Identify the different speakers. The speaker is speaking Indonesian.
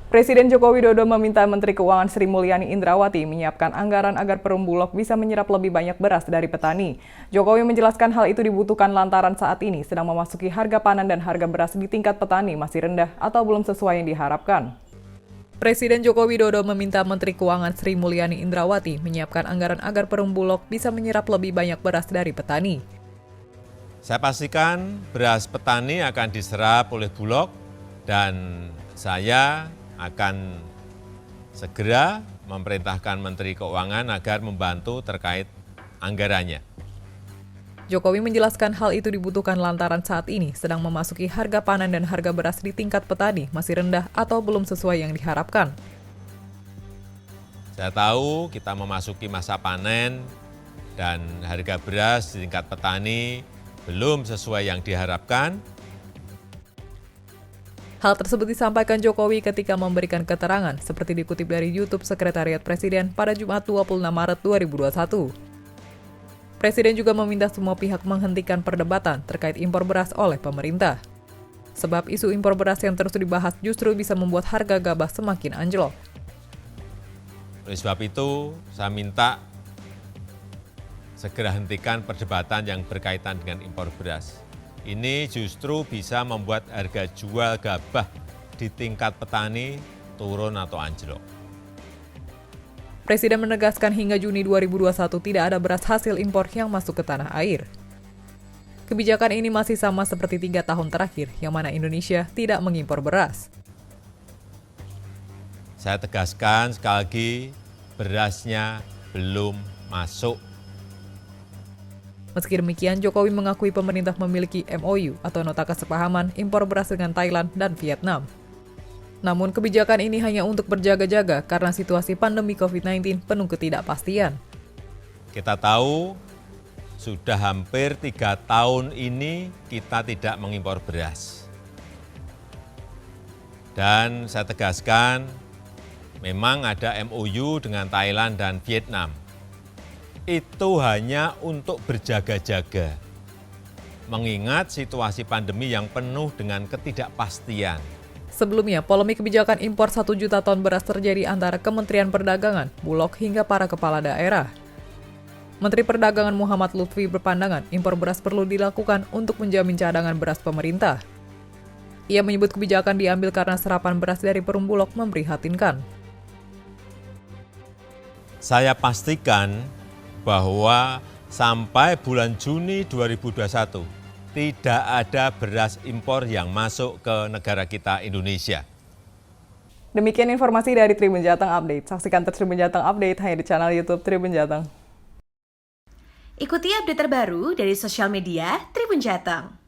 Speaker 1: Presiden Joko Widodo meminta Menteri Keuangan Sri Mulyani Indrawati menyiapkan anggaran agar Perum Bulog bisa menyerap lebih banyak beras dari petani. Jokowi menjelaskan hal itu dibutuhkan lantaran saat ini sedang memasuki harga panen dan harga beras di tingkat petani masih rendah atau belum sesuai yang diharapkan. Presiden Joko Widodo meminta Menteri Keuangan Sri Mulyani Indrawati menyiapkan anggaran agar Perum Bulog bisa menyerap lebih banyak beras dari petani.
Speaker 2: Saya pastikan beras petani akan diserap oleh Bulog dan saya akan segera memerintahkan Menteri Keuangan agar membantu terkait anggarannya.
Speaker 1: Jokowi menjelaskan hal itu dibutuhkan lantaran saat ini sedang memasuki harga panen dan harga beras di tingkat petani masih rendah atau belum sesuai yang diharapkan.
Speaker 2: Saya tahu kita memasuki masa panen dan harga beras di tingkat petani belum sesuai yang diharapkan.
Speaker 1: Hal tersebut disampaikan Jokowi ketika memberikan keterangan seperti dikutip dari YouTube Sekretariat Presiden pada Jumat 26 Maret 2021. Presiden juga meminta semua pihak menghentikan perdebatan terkait impor beras oleh pemerintah. Sebab isu impor beras yang terus dibahas justru bisa membuat harga gabah semakin anjlok.
Speaker 2: Oleh sebab itu, saya minta segera hentikan perdebatan yang berkaitan dengan impor beras. Ini justru bisa membuat harga jual gabah di tingkat petani turun atau anjlok.
Speaker 1: Presiden menegaskan hingga Juni 2021 tidak ada beras hasil impor yang masuk ke tanah air. Kebijakan ini masih sama seperti 3 tahun terakhir, yang mana Indonesia tidak mengimpor beras.
Speaker 2: Saya tegaskan sekali lagi, berasnya belum masuk.
Speaker 1: Meski demikian, Jokowi mengakui pemerintah memiliki MOU atau Nota Kesepahaman impor beras dengan Thailand dan Vietnam. Namun kebijakan ini hanya untuk berjaga-jaga karena situasi pandemi COVID-19 penuh ketidakpastian.
Speaker 2: Kita tahu sudah hampir 3 tahun ini kita tidak mengimpor beras. Dan saya tegaskan, memang ada MOU dengan Thailand dan Vietnam. Itu hanya untuk berjaga-jaga, mengingat situasi pandemi yang penuh dengan ketidakpastian.
Speaker 1: Sebelumnya, polemik kebijakan impor 1 juta ton beras terjadi antara Kementerian Perdagangan, Bulog, hingga para kepala daerah. Menteri Perdagangan Muhammad Lutfi berpandangan impor beras perlu dilakukan untuk menjamin cadangan beras pemerintah. Ia menyebut kebijakan diambil karena serapan beras dari Perum Bulog memprihatinkan.
Speaker 2: Saya pastikan bahwa sampai bulan Juni 2021 tidak ada beras impor yang masuk ke negara kita Indonesia.
Speaker 1: Demikian informasi dari Tribun Jateng Update. Saksikan terus Tribun Jateng Update hanya di channel YouTube Tribun Jateng.
Speaker 3: Ikuti update terbaru dari sosial media Tribun Jateng.